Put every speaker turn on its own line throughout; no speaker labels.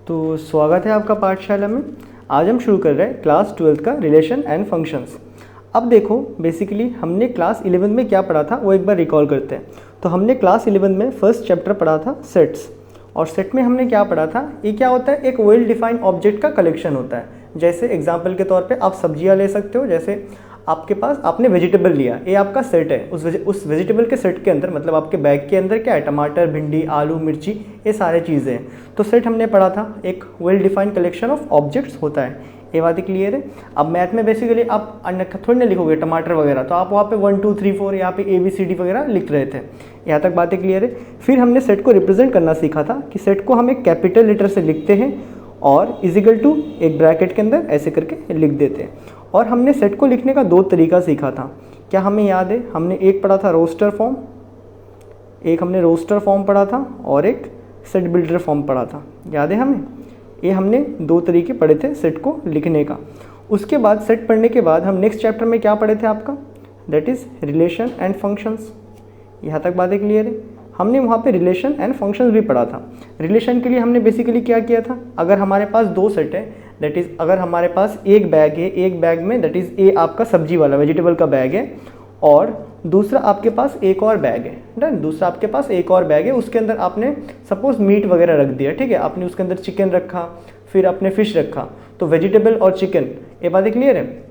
तो स्वागत है आपका पाठशाला में। आज हम शुरू कर रहे हैं क्लास 12th का रिलेशन एंड फंक्शंस। अब देखो बेसिकली हमने क्लास 11 में क्या पढ़ा था वो एक बार रिकॉल करते हैं। तो हमने क्लास 11 में फर्स्ट चैप्टर पढ़ा था सेट्स, और सेट में हमने क्या पढ़ा था, ये क्या होता है, एक वेल डिफाइंड ऑब्जेक्ट का कलेक्शन होता है। जैसे एग्जाम्पल के तौर पे आप सब्जियां ले सकते हो, जैसे आपके पास आपने वेजिटेबल लिया, ये आपका सेट है। उस वेजिटेबल के सेट के अंदर मतलब आपके बैग के अंदर क्या है, टमाटर, भिंडी, आलू, मिर्ची, ये सारे चीज़ें हैं। तो सेट हमने पढ़ा था एक well defined collection of objects होता है। ये बात क्लियर है। अब मैथ में बेसिकली आप थोड़ी ना लिखोगे टमाटर वगैरह, तो आप वहाँ पे 1 2 3 4 यहाँ पे ABCD वगैरह लिख रहे थे। यहाँ तक बातें क्लियर है। फिर हमने सेट को रिप्रेजेंट करना सीखा था कि सेट को हम एक कैपिटल लेटर से लिखते हैं और इजिकल टू एक ब्रैकेट के अंदर ऐसे करके लिख देते हैं। और हमने सेट को लिखने का दो तरीका सीखा था। क्या हमें याद है, हमने एक पढ़ा था रोस्टर फॉर्म, एक हमने रोस्टर फॉर्म पढ़ा था और एक सेट बिल्डर फॉर्म पढ़ा था। याद है हमें, ये हमने दो तरीके पढ़े थे सेट को लिखने का। उसके बाद सेट पढ़ने के बाद हम नेक्स्ट चैप्टर में क्या पढ़े थे आपका, that is relation and functions. यहाँ तक बातें क्लियर है। हमने वहाँ पे रिलेशन एंड फंक्शंस भी पढ़ा था। रिलेशन के लिए हमने बेसिकली क्या किया था, अगर हमारे पास दो सेट है, दैट इज़ अगर हमारे पास एक बैग है, एक बैग में दैट इज़ ए आपका सब्जी वाला वेजिटेबल का बैग है और दूसरा आपके पास एक और बैग है, डन। दूसरा आपके पास एक और बैग है, उसके अंदर आपने सपोज मीट वगैरह रख दिया, ठीक है, आपने उसके अंदर चिकन रखा, फिर आपने फिश रखा। तो वेजिटेबल और चिकन, ये बातें क्लियर है।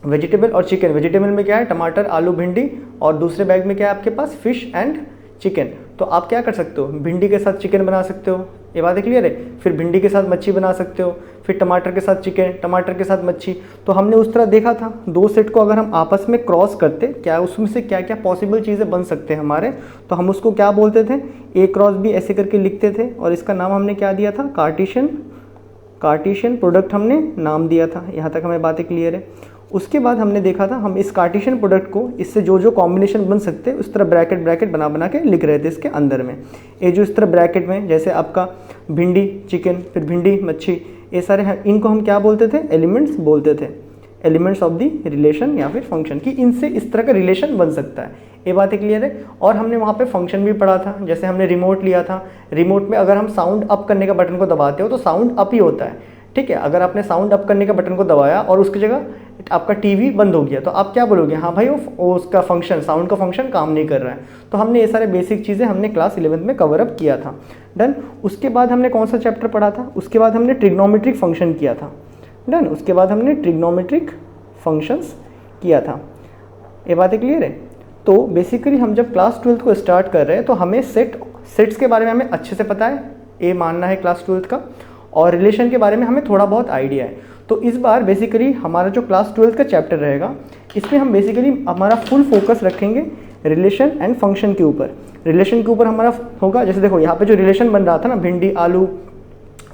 वेजिटेबल और चिकन, वेजिटेबल में क्या है, टमाटर, आलू, भिंडी, और दूसरे बैग में क्या है आपके पास, फिश एंड चिकन। तो आप क्या कर सकते हो, भिंडी के साथ चिकन बना सकते हो, ये बातें क्लियर है। फिर भिंडी के साथ मच्छी बना सकते हो, फिर टमाटर के साथ चिकन, टमाटर के साथ मच्छी। तो हमने उस तरह देखा था दो सेट को अगर हम आपस में क्रॉस करते, क्या उसमें से क्या क्या पॉसिबल चीज़ें बन सकते हैं हमारे, तो हम उसको क्या बोलते थे, ए क्रॉस बी ऐसे करके लिखते थे। और इसका नाम हमने क्या दिया था, कार्टेशियन प्रोडक्ट हमने नाम दिया था। यहाँ तक हमें बातें क्लियर है। उसके बाद हमने देखा था हम इस कार्टेशियन प्रोडक्ट को, इससे जो जो कॉम्बिनेशन बन सकते हैं उस तरह ब्रैकेट बना के लिख रहे थे इसके अंदर में। ये जो इस तरह ब्रैकेट में जैसे आपका भिंडी चिकन, फिर भिंडी मच्छी, ये सारे हैं, इनको हम क्या बोलते थे, एलिमेंट्स बोलते थे, एलिमेंट्स ऑफ द रिलेशन या फिर फंक्शन, कि इनसे इस तरह का रिलेशन बन सकता है। ये बातें क्लियर है। और हमने वहाँ पे फंक्शन भी पढ़ा था। जैसे हमने रिमोट लिया था, रिमोट में अगर हम साउंड अप करने का बटन को दबाते हो तो साउंड अप ही होता है, ठीक है। अगर आपने साउंड अप करने का बटन को दबाया और उसकी जगह आपका टीवी बंद हो गया, तो आप क्या बोलोगे, हाँ भाई वो उसका फंक्शन, साउंड का फंक्शन काम नहीं कर रहा है। तो हमने ये सारे बेसिक चीज़ें हमने क्लास 11 में कवर अप किया था, डन। उसके बाद हमने कौन सा चैप्टर पढ़ा था, उसके बाद हमने ट्रिग्नोमेट्रिक फंक्शन किया था, डन। उसके बाद हमने ट्रिग्नोमेट्रिक फंक्शंस किया था। ये बातें क्लियर है। तो बेसिकली हम जब क्लास 12th को स्टार्ट कर रहे हैं तो हमें सेट्स के बारे में हमें अच्छे से पता है, ये मानना है क्लास 12th का, और रिलेशन के बारे में हमें थोड़ा बहुत आइडिया है। तो इस बार बेसिकली हमारा जो क्लास 12th का चैप्टर रहेगा, इसमें हम बेसिकली हमारा फुल फोकस रखेंगे रिलेशन एंड फंक्शन के ऊपर। रिलेशन के ऊपर हमारा होगा, जैसे देखो यहाँ पे जो रिलेशन बन रहा था ना, भिंडी आलू,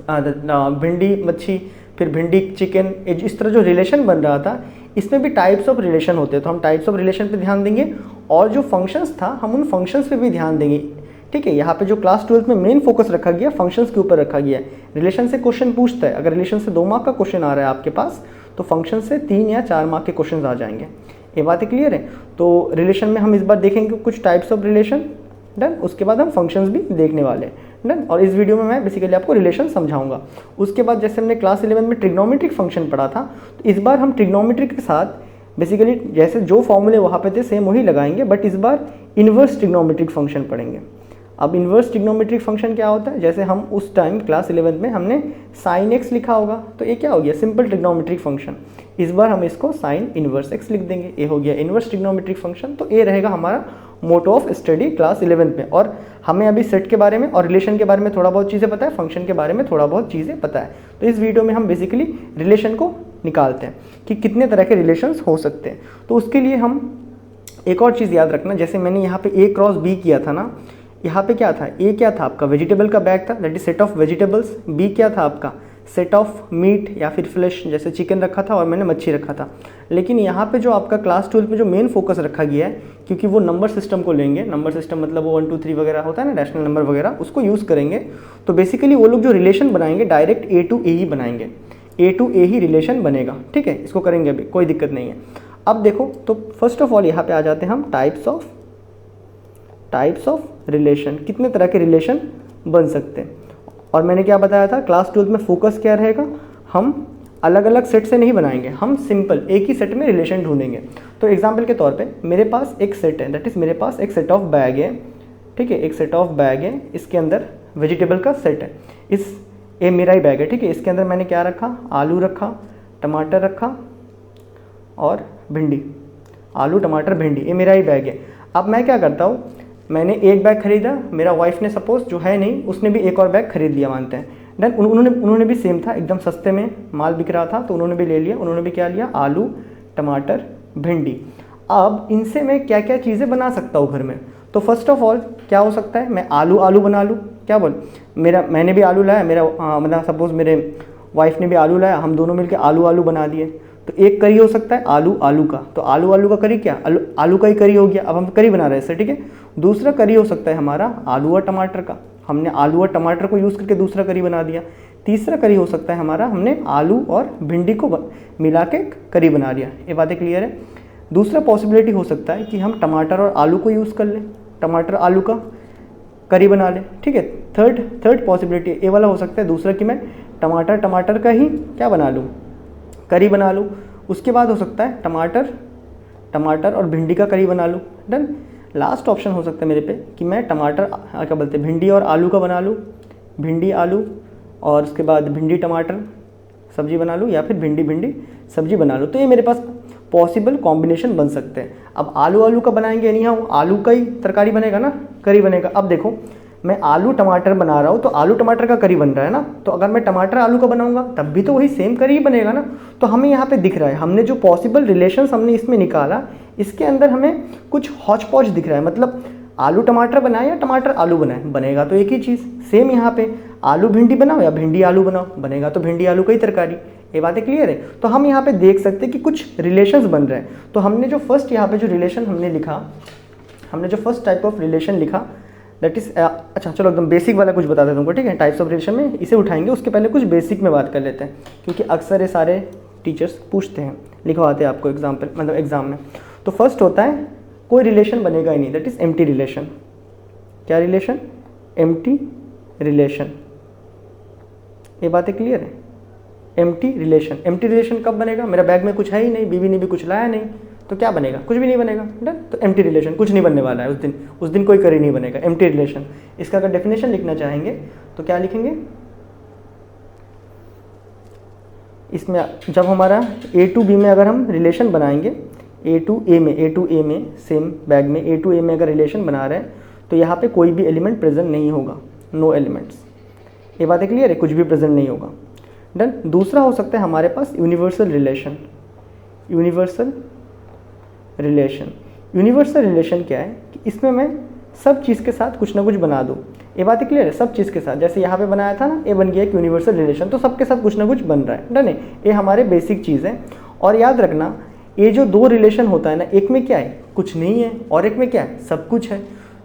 भिंडी मच्छी, फिर भिंडी चिकन, इस तरह जो रिलेशन बन रहा था, इसमें भी टाइप्स ऑफ रिलेशन होते हैं। तो हम टाइप्स ऑफ रिलेशन पे ध्यान देंगे, और जो फंक्शंस था हम उन फंक्शंस पे भी ध्यान देंगे, ठीक है। यहाँ पे जो क्लास 12th में मेन फोकस रखा गया फंक्शंस के ऊपर रखा गया है। रिलेशन से क्वेश्चन पूछता है, अगर रिलेशन से 2 मार्क का क्वेश्चन आ रहा है आपके पास, तो फंक्शन से 3 या 4 मार्क के क्वेश्चन आ जाएंगे। ये बातें क्लियर है। तो रिलेशन में हम इस बार देखेंगे कुछ टाइप्स ऑफ रिलेशन, डन। उसके बाद हम फंक्शंस भी देखने वाले हैं, डन। और इस वीडियो में मैं बेसिकली आपको रिलेशन समझाऊंगा। उसके बाद जैसे हमने क्लास 11 में ट्रिग्नोमेट्रिक फंक्शन पढ़ा था, तो इस बार हम ट्रिग्नोमेट्रिक के साथ बेसिकली जैसे जो फॉर्मूले वहाँ पे थे सेम वही लगाएंगे, बट इस बार इन्वर्स ट्रिग्नोमेट्रिक फंक्शन पढ़ेंगे। अब इन्वर्स ट्रिग्नोमेट्रिक फंक्शन क्या होता है, जैसे हम उस टाइम क्लास 11 में हमने साइन एक्स लिखा होगा, तो ये क्या हो गया, सिंपल ट्रिग्नोमेट्रिक फंक्शन। इस बार हम इसको साइन इन्वर्स एक्स लिख देंगे, ये हो गया इन्वर्स ट्रिग्नोमेट्रिक फंक्शन। तो ये रहेगा हमारा मोटो ऑफ स्टडी क्लास 11 में। और हमें अभी सेट के बारे में और रिलेशन के बारे में थोड़ा बहुत चीज़ें पता है, फंक्शन के बारे में थोड़ा बहुत चीज़ें पता है। तो इस वीडियो में हम बेसिकली रिलेशन को निकालते हैं कि कितने तरह के रिलेशंस हो सकते हैं। तो उसके लिए हम एक और चीज़ याद रखना, जैसे मैंने यहाँ पे A क्रॉस B किया था ना, यहाँ पे क्या था, ए क्या था आपका वेजिटेबल का बैग था, that is set of vegetables. B क्या था आपका, सेट ऑफ मीट या फिर फ्लैश, जैसे चिकन रखा था और मैंने मच्छी रखा था। लेकिन यहाँ पे जो आपका क्लास 12 में जो मेन फोकस रखा गया है, क्योंकि वो नंबर सिस्टम को लेंगे, नंबर सिस्टम मतलब वो 1 2 3 वगैरह होता है ना, रैशनल नंबर वगैरह, उसको यूज़ करेंगे। तो बेसिकली वो लोग जो रिलेशन बनाएंगे डायरेक्ट A to A ही बनाएंगे, A to A he relation बनेगा, ठीक है। इसको करेंगे अभी, कोई दिक्कत नहीं है। अब देखो, तो फर्स्ट ऑफ ऑल यहाँ पे आ जाते हैं हम टाइप्स ऑफ रिलेशन, कितने तरह के रिलेशन बन सकते हैं। और मैंने क्या बताया था, क्लास 12 में फोकस क्या रहेगा, हम अलग अलग सेट से नहीं बनाएंगे, हम सिंपल एक ही सेट में रिलेशन ढूंढेंगे। तो एग्जांपल के तौर पे मेरे पास एक सेट है, दैट इज़ मेरे पास एक सेट ऑफ बैग है, ठीक है, एक सेट ऑफ बैग है, इसके अंदर वेजिटेबल का सेट है, ये मेरा ही बैग है, ठीक है। इसके अंदर मैंने क्या रखा, आलू रखा, टमाटर रखा और भिंडी, आलू टमाटर भिंडी, ये मेरा ही बैग है। अब मैं क्या करता हूँ, मैंने एक बैग खरीदा, मेरा वाइफ ने सपोज जो है नहीं उसने भी एक और बैग खरीद लिया मानते हैं, देन उन्होंने भी सेम था, एकदम सस्ते में माल बिक रहा था तो उन्होंने भी ले लिया, उन्होंने भी क्या लिया, आलू टमाटर भिंडी। अब इनसे मैं क्या क्या चीज़ें बना सकता हूँ घर में, तो फर्स्ट ऑफ ऑल क्या हो सकता है, मैं आलू बना लूँ, क्या बोल, मैंने भी आलू लाया, मेरा मतलब सपोज मेरे वाइफ ने भी आलू लाया, हम दोनों मिलकर आलू बना दिए, तो एक करी हो सकता है आलू का, तो आलू का करी क्या, आलू का ही करी हो गया, अब हम करी बना रहे हैं इससे, ठीक है। दूसरा करी हो सकता है हमारा आलू और टमाटर का, हमने आलू और टमाटर को यूज़ करके दूसरा करी बना दिया। तीसरा करी हो सकता है हमारा, हमने आलू और भिंडी को मिला के करी बना लिया। ये बातें क्लियर है। दूसरा पॉसिबिलिटी हो सकता है कि हम टमाटर और आलू को यूज़ कर लें, टमाटर आलू का करी बना लें, ठीक है। थर्ड पॉसिबिलिटी ये वाला हो सकता है दूसरा, कि मैं टमाटर का ही क्या बना लूँ, करी बना लूँ। उसके बाद हो सकता है टमाटर और भिंडी का करी बना लूँ, डन। लास्ट ऑप्शन हो सकता है मेरे पे कि मैं टमाटर क्या बोलते हैं भिंडी और आलू का बना लूँ, भिंडी आलू और उसके बाद भिंडी टमाटर सब्जी बना लूँ, या फिर भिंडी सब्जी बना लूँ। तो ये मेरे पास पॉसिबल कॉम्बिनेशन बन सकते हैं। अब आलू का बनाएंगे, नहीं हाँ आलू का ही तरकारी बनेगा ना, करी बनेगा। अब देखो मैं आलू टमाटर बना रहा हूँ तो आलू टमाटर का करी बन रहा है ना, तो अगर मैं टमाटर आलू का बनाऊंगा तब भी तो वही सेम करी ही बनेगा ना। तो हमें यहाँ पे दिख रहा है, हमने जो पॉसिबल रिलेशंस हमने इसमें निकाला, इसके अंदर हमें कुछ हौच पौच दिख रहा है, मतलब आलू टमाटर बनाए या टमाटर आलू बनाए, बनेगा तो एक ही चीज़। सेम यहाँ पे आलू भिंडी बनाओ या भिंडी आलू बनाओ, बनेगा तो भिंडी आलू का ही तरकारी। ये बातें क्लियर है। तो हम यहाँ पे देख सकते हैं कि कुछ रिलेशंस बन रहे हैं। तो हमने जो फर्स्ट यहाँ पे जो रिलेशन हमने लिखा, हमने जो फर्स्ट टाइप ऑफ रिलेशन लिखा, दैट इज अच्छा चलो एकदम बेसिक वाला कुछ बता देता हूँ तुमको, ठीक है। टाइप्स ऑफ रिलेशन में इसे उठाएंगे, उसके पहले कुछ बेसिक में बात कर लेते हैं, क्योंकि अक्सर ये सारे टीचर्स पूछते हैं, लिखवाते हैं आपको एग्जाम्पल मतलब एग्जाम में। तो फर्स्ट होता है कोई रिलेशन बनेगा ही नहीं, दैट इज एम्प्टी रिलेशन। क्या रिलेशन, एम्प्टी रिलेशन। ये बातें क्लियर है। एम्प्टी रिलेशन कब बनेगा, मेरा बैग में कुछ है ही नहीं, बीवी ने भी कुछ लाया नहीं, तो क्या बनेगा, कुछ भी नहीं बनेगा, डन। तो एम्प्टी रिलेशन, कुछ नहीं बनने वाला है उस दिन कोई करी नहीं बनेगा, एम्प्टी रिलेशन। इसका अगर डेफिनेशन लिखना चाहेंगे तो क्या लिखेंगे, इसमें जब हमारा A to B में अगर हम रिलेशन बनाएंगे, A to A में सेम बैग में A to A में अगर रिलेशन बना रहे हैं तो यहाँ पे कोई भी एलिमेंट प्रेजेंट नहीं होगा, नो एलिमेंट्स। ये बातें क्लियर है, कुछ भी प्रेजेंट नहीं होगा, डन। दूसरा हो सकता है हमारे पास यूनिवर्सल रिलेशन। यूनिवर्सल रिलेशन क्या है कि इसमें मैं सब चीज़ के साथ कुछ ना कुछ बना दूँ। ये बातें क्लियर है, सब चीज़ के साथ, जैसे यहाँ पे बनाया था ना, ये बन गया एक यूनिवर्सल रिलेशन, तो सबके साथ कुछ ना कुछ बन रहा है, डन है। ये हमारे बेसिक चीज़ है। और याद रखना ये जो दो रिलेशन होता है ना, एक में क्या है, कुछ नहीं है, और एक में क्या है, सब कुछ है।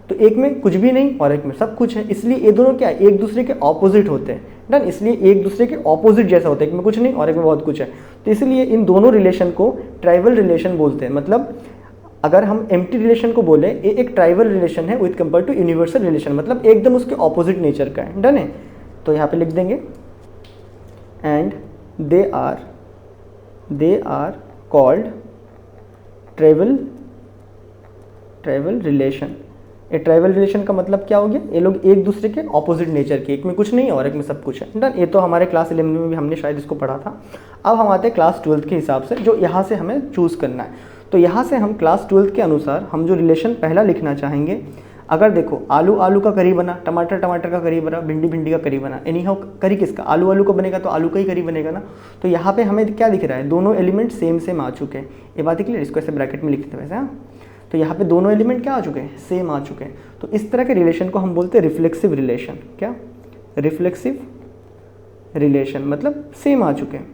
तो एक में कुछ भी नहीं और एक में सब कुछ है, इसलिए ये दोनों क्या है, एक दूसरे के ऑपोजिट होते हैं, डन। इसलिए एक दूसरे के ऑपोजिट जैसा होता है, एक में कुछ नहीं और एक में बहुत कुछ है। तो इसलिए इन दोनों रिलेशन को ट्राइवल रिलेशन बोलते हैं। मतलब अगर हम एम्प्टी रिलेशन को बोले, ये एक ट्राइवल रिलेशन है with compare to universal relation, मतलब एकदम उसके ऑपोजिट नेचर का है, डन है। तो यहाँ पे लिख देंगे and they are called trivial relation. ये ट्राइवल रिलेशन का मतलब क्या हो गया, ये लोग एक दूसरे के ऑपोजिट नेचर के, एक में कुछ नहीं और एक में सब कुछ है, डन। ये तो हमारे क्लास 11 में भी हमने शायद इसको पढ़ा था। अब हम आते हैं क्लास 12 के हिसाब से, जो यहाँ से हमें चूज़ करना है। तो यहाँ से हम क्लास 12 के अनुसार हम जो रिलेशन पहला लिखना चाहेंगे, अगर देखो आलू का करी बना, टमाटर का करी बना, भिंडी का करी बना, एनी हाउ करी किसका, आलू का बनेगा तो आलू का ही करी बनेगा ना। तो यहाँ पे हमें क्या दिख रहा है, दोनों एलिमेंट सेम आ चुके हैं। ये बात क्लियर, इसको ऐसे ब्रैकेट में लिखते हैं वैसे, हाँ। तो यहाँ पे दोनों एलिमेंट क्या आ चुके हैं, सेम आ चुके हैं। तो इस तरह के रिलेशन को हम बोलते हैं रिफ्लेक्सिव रिलेशन। क्या, रिफ्लेक्सिव रिलेशन मतलब सेम आ चुके हैं,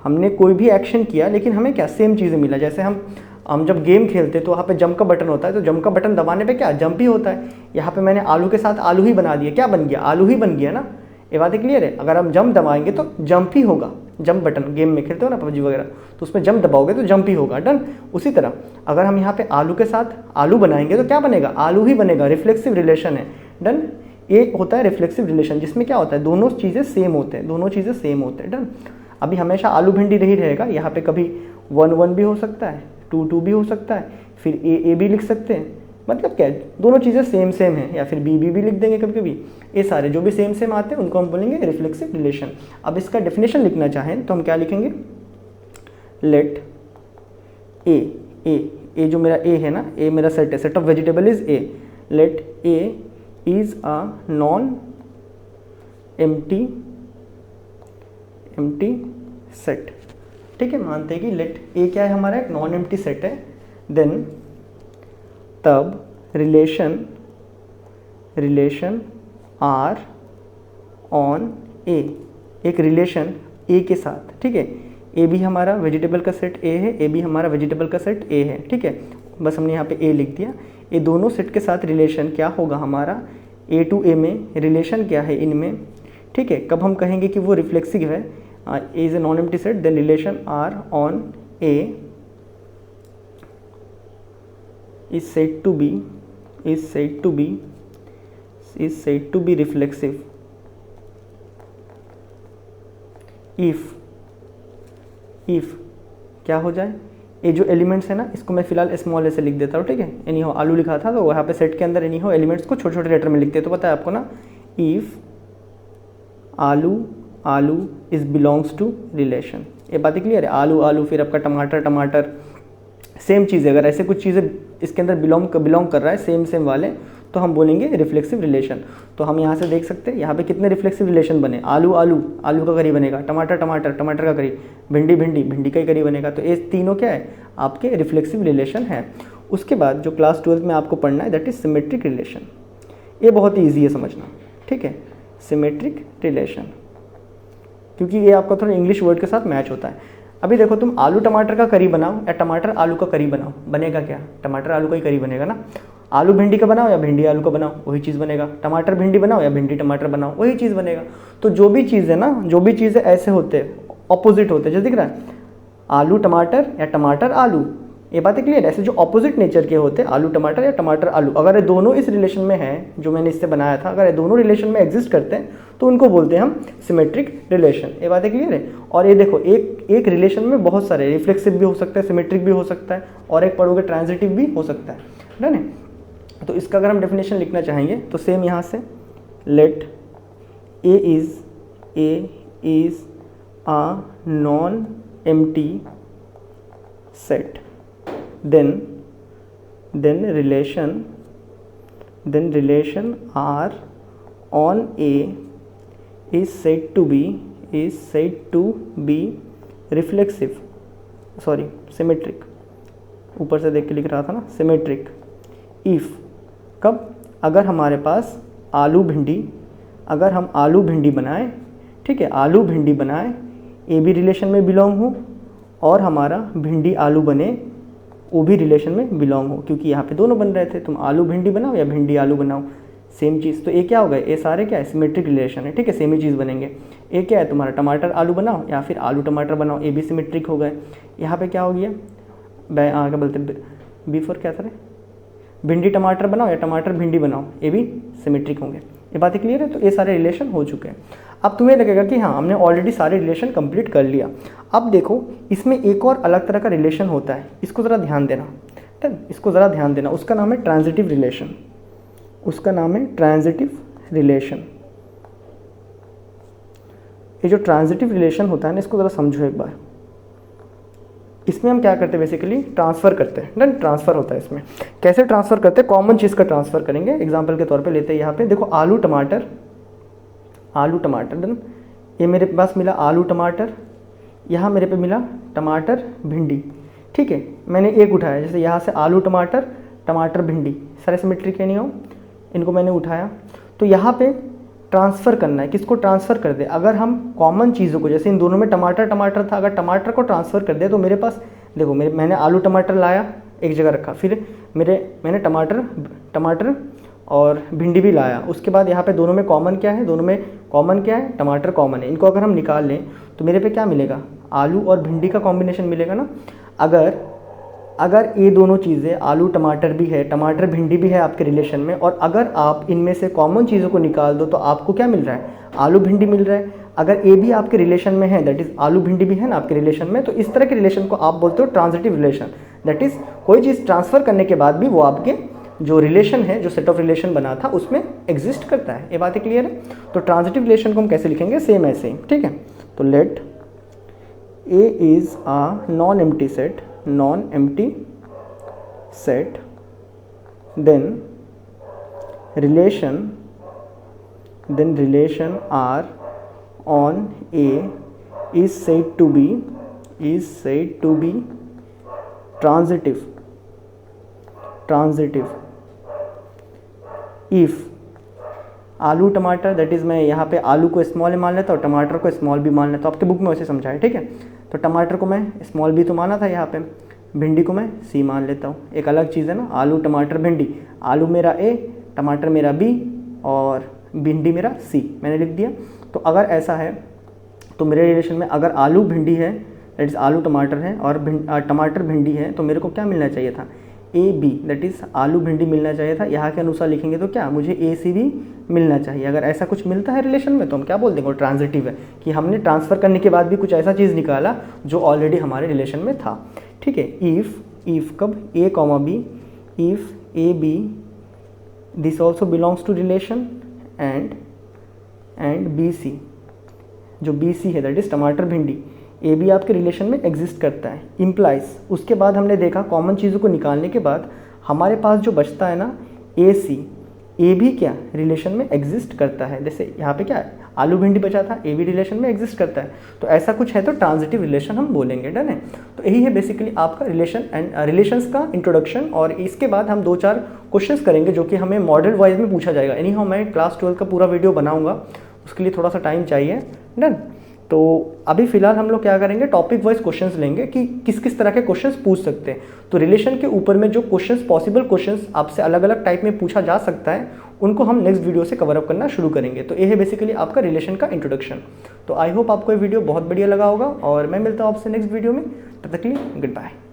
हमने कोई भी एक्शन किया लेकिन हमें क्या, सेम चीज़ें मिला। जैसे हम जब गेम खेलते हैं तो वहाँ पे जंप का बटन होता है, तो जंप का बटन दबाने पे क्या, जंप ही होता है। यहाँ पे मैंने आलू के साथ आलू ही बना दिया, क्या बन गया, आलू ही बन गया ना। ये बातें क्लियर है। अगर हम जंप दबाएंगे तो जंप ही होगा, जंप बटन गेम में खेलते हो ना पबजी वगैरह, तो उसमें जंप दबाओगे तो जंप ही होगा, डन। उसी तरह अगर हम यहाँ पे आलू के साथ आलू बनाएंगे तो क्या बनेगा, आलू ही बनेगा, रिफ्लेक्सिव रिलेशन है, डन। ए होता है रिफ्लेक्सिव रिलेशन, जिसमें क्या होता है दोनों चीज़ें सेम होते हैं, दोनों चीज़ें सेम होते हैं। डन। अभी हमेशा आलू भिंडी नहीं रहेगा, यहाँ पे कभी 1 1 भी हो सकता है, 2 2 भी हो सकता है, फिर ए भी लिख सकते हैं, मतलब क्या है दोनों चीज़ें सेम सेम है, या फिर बी भी लिख देंगे कभी कभी। ये सारे जो भी सेम सेम आते हैं उनको हम बोलेंगे रिफ्लेक्सिव रिलेशन। अब इसका डेफिनेशन लिखना चाहें तो हम क्या लिखेंगे, लेट ए जो मेरा ए है ना, ए मेरा सेट है, set of vegetable is A, let A is a non empty set. ठीक है, मानते हैं कि लेट ए क्या है हमारा, एक नॉन एम्प्टी सेट है, देन तब रिलेशन आर ऑन ए, एक रिलेशन ए के साथ। ठीक है, ए भी हमारा वेजिटेबल का सेट ए है, ए भी हमारा वेजिटेबल का सेट ए है। ठीक है, बस हमने यहाँ पे ए लिख दिया। ये दोनों सेट के साथ रिलेशन क्या होगा हमारा, ए टू ए में रिलेशन क्या है इनमें। ठीक है, कब हम कहेंगे कि वो रिफ्लेक्सिव है, A is a non empty set, then relation R on A is said to be reflexive if क्या हो जाए, ये जो एलिमेंट्स है ना इसको मैं फिलहाल स्मॉल ए से लिख देता हूँ। ठीक है, एनी हो आलू लिखा था तो वहाँ पे सेट के अंदर एनी हो एलिमेंट्स को छोटे छोटे लेटर में लिखते हैं, तो पता है आपको ना, इफ आलू इज बिलोंग्स टू रिलेशन। ये बात क्लियर है, आलू फिर आपका टमाटर सेम चीज़ है, अगर ऐसे कुछ चीज़ें इसके अंदर बिलोंग कर रहा है सेम वाले, तो हम बोलेंगे रिफ्लेक्सिव रिलेशन। तो हम यहाँ से देख सकते हैं यहाँ पे कितने रिफ्लेक्सिव रिलेशन बने, आलू का करीब बनेगा, टमाटर का करीब, भिंडी का ही करीब बनेगा। तो ये तीनों क्या है आपके रिफ्लेक्सिव रिलेशन है। उसके बाद जो क्लास 12 में आपको पढ़ना है दैट इज सिमेट्रिक रिलेशन। ये बहुत ही ईजी है समझना। ठीक है, सिमेट्रिक रिलेशन, क्योंकि ये आपका थोड़ा इंग्लिश वर्ड के साथ मैच होता है। अभी देखो, तुम आलू टमाटर का करी बनाओ या टमाटर आलू का करी बनाओ, बनेगा क्या, टमाटर आलू का ही करी बनेगा ना। आलू भिंडी का बनाओ या भिंडी आलू का बनाओ, वही चीज़ बनेगा। टमाटर भिंडी बनाओ या भिंडी टमाटर बनाओ, वही चीज़ बनेगा। तो जो भी चीज़ है ना, जो भी चीज़ें ऐसे होते हैं ऑपोजिट होते हैं, जैसे दिख रहा है आलू टमाटर या टमाटर आलू, ये बातें क्लियर है। ऐसे जो ऑपोजिट नेचर के होते हैं आलू टमाटर या टमाटर आलू, अगर ये दोनों इस रिलेशन में हैं जो मैंने इससे बनाया था, अगर ये दोनों रिलेशन में एग्जिस्ट करते हैं तो उनको बोलते हैं हम सिमेट्रिक रिलेशन। ये बातें क्लियर है। और ये देखो, एक रिलेशन में बहुत सारे, रिफ्लेक्सिव भी हो सकता है, सिमेट्रिक भी हो सकता है, और एक पढ़ोगे ट्रांजिटिव भी हो सकता है ना। तो इसका अगर हम डेफिनेशन लिखना चाहेंगे तो सेम यहाँ से, let A is a non empty set, then relation R on A is said to be reflexive, sorry symmetric, ऊपर से देख के लिख रहा था ना, सिमेट्रिक इफ, कब, अगर हमारे पास अगर हम आलू भिंडी बनाएं, ठीक है, आलू भिंडी बनाएं, ए भी रिलेशन में बिलोंग हो और हमारा भिंडी आलू बने वो भी रिलेशन में बिलोंग हो, क्योंकि यहाँ पे दोनों बन रहे थे, तुम आलू भिंडी बनाओ या भिंडी आलू बनाओ, सेम चीज़। तो ये क्या होगा, ये सारे क्या है सिमेट्रिक रिलेशन है। ठीक है, सेम ही चीज़ बनेंगे। ये क्या है तुम्हारा, टमाटर आलू बनाओ या फिर आलू टमाटर बनाओ, ये भी सिमेट्रिक हो गए। यहाँ पे क्या हो गया, क्या बोलते बी फॉर क्या था, भिंडी टमाटर बनाओ या टमाटर भिंडी बनाओ, ये भी सिमेट्रिक होंगे। ये बातें क्लियर है। तो ये सारे रिलेशन हो चुके हैं। अब तुम्हें लगेगा कि हाँ हमने ऑलरेडी सारे रिलेशन कंप्लीट कर लिया। अब देखो, इसमें एक और अलग तरह का रिलेशन होता है, इसको ज़रा ध्यान देना। ठीक, इसको ज़रा ध्यान देना। उसका नाम है ट्रांजिटिव रिलेशन। उसका नाम है ट्रांजिटिव रिलेशन। ये जो ट्रांजिटिव रिलेशन होता है ना, इसको ज़रा समझो एक बार। इसमें हम क्या करते हैं, बेसिकली ट्रांसफ़र करते हैं। डन, ट्रांसफ़र होता है इसमें। कैसे ट्रांसफ़र करते हैं, कॉमन चीज़ का ट्रांसफ़र करेंगे। एग्जांपल के तौर पे लेते हैं यहाँ पे, देखो आलू टमाटर, डन, ये मेरे पास मिला आलू टमाटर, यहाँ मेरे पे मिला टमाटर भिंडी। ठीक है, मैंने एक उठाया, जैसे यहाँ से आलू टमाटर भिंडी, सारे सिमेट्रिक है नहीं हो, इनको मैंने उठाया। तो यहाँ पे ट्रांसफ़र करना है, किसको ट्रांसफ़र कर दे, अगर हम कॉमन चीज़ों को, जैसे इन दोनों में टमाटर था, अगर टमाटर को ट्रांसफ़र कर दे तो मेरे पास देखो, मैंने आलू टमाटर लाया, एक जगह रखा, फिर मैंने टमाटर और भिंडी भी लाया। उसके बाद यहाँ पे दोनों में कॉमन क्या है, टमाटर कॉमन है। इनको अगर हम निकाल लें तो मेरे पे क्या मिलेगा, आलू और भिंडी का कॉम्बिनेशन मिलेगा ना। अगर ये दोनों चीज़ें आलू टमाटर भी है, टमाटर भिंडी भी है आपके रिलेशन में, और अगर आप इनमें से कॉमन चीज़ों को निकाल दो तो आपको क्या मिल रहा है, आलू भिंडी मिल रहा है। अगर ए भी आपके रिलेशन में है, दैट इज़ आलू भिंडी भी है ना आपके रिलेशन में, तो इस तरह के रिलेशन को आप बोलते हो ट्रांजिटिव रिलेशन। दैट इज़ कोई चीज़ ट्रांसफ़र करने के बाद भी वो आपके जो रिलेशन है, जो सेट ऑफ रिलेशन बना था उसमें एग्जिस्ट करता है। ये बातें क्लियर है। तो ट्रांजिटिव रिलेशन को हम कैसे लिखेंगे, सेम ऐसे ही, ठीक है। तो let A is a non empty set, then relation R on A is said to be transitive if आलू टमाटर, दैट इज़ मैं यहाँ पे आलू को स्मॉल ए मान लेता हूँ, टमाटर को स्मॉल बी मान लेता हूँ। आपके बुक में वैसे समझा है, ठीक है। तो टमाटर को मैं स्मॉल बी तो माना था यहाँ पे, भिंडी को मैं सी मान लेता हूँ। एक अलग चीज़ है ना, आलू टमाटर भिंडी, आलू मेरा ए, टमाटर मेरा बी और भिंडी मेरा सी, मैंने लिख दिया। तो अगर ऐसा है तो मेरे रिलेशन में अगर आलू भिंडी है, दैट इज़ आलू टमाटर है, और टमाटर भिंडी है, तो मेरे को क्या मिलना चाहिए था, ए बी, दैट इज़ आलू भिंडी मिलना चाहिए था। यहाँ के अनुसार लिखेंगे तो क्या, मुझे ए सी भी मिलना चाहिए। अगर ऐसा कुछ मिलता है रिलेशन में तो हम क्या बोल देंगे, वो ट्रांजिटिव है, कि हमने ट्रांसफ़र करने के बाद भी कुछ ऐसा चीज़ निकाला जो ऑलरेडी हमारे रिलेशन में था, ठीक है। इफ़ कब, A comma B, if A B this also belongs to relation and B C, जो बी सी है दैट इज़ टमाटर भिंडी, ए भी आपके रिलेशन में एग्जिस्ट करता है, इम्प्लाइज। उसके बाद हमने देखा कॉमन चीज़ों को निकालने के बाद हमारे पास जो बचता है ना, ए सी, ए भी क्या रिलेशन में एग्जिस्ट करता है। जैसे यहाँ पे क्या है, आलू भिंडी बचा था, ए भी रिलेशन में एग्जिस्ट करता है। तो ऐसा कुछ है तो ट्रांजिटिव रिलेशन हम बोलेंगे, डन है। तो यही है बेसिकली आपका रिलेशन एंड रिलेशंस का इंट्रोडक्शन। और इसके बाद हम 2-4 क्वेश्चंस करेंगे जो कि हमें मॉडल वाइज में पूछा जाएगा। एनी हाउ मैं क्लास 12 का पूरा वीडियो बनाऊंगा, उसके लिए थोड़ा सा टाइम चाहिए, डन। तो अभी फिलहाल हम लोग क्या करेंगे, टॉपिक वाइज क्वेश्चंस लेंगे कि किस किस तरह के क्वेश्चंस पूछ सकते हैं। तो रिलेशन के ऊपर में जो क्वेश्चंस, पॉसिबल क्वेश्चंस आपसे अलग अलग टाइप में पूछा जा सकता है, उनको हम नेक्स्ट वीडियो से कवर अप करना शुरू करेंगे। तो ये है बेसिकली आपका रिलेशन का इंट्रोडक्शन। तो आई होप आपको ये वीडियो बहुत बढ़िया लगा होगा, और मैं मिलता हूँ आपसे नेक्स्ट वीडियो में। तब तक के लिए गुड बाय।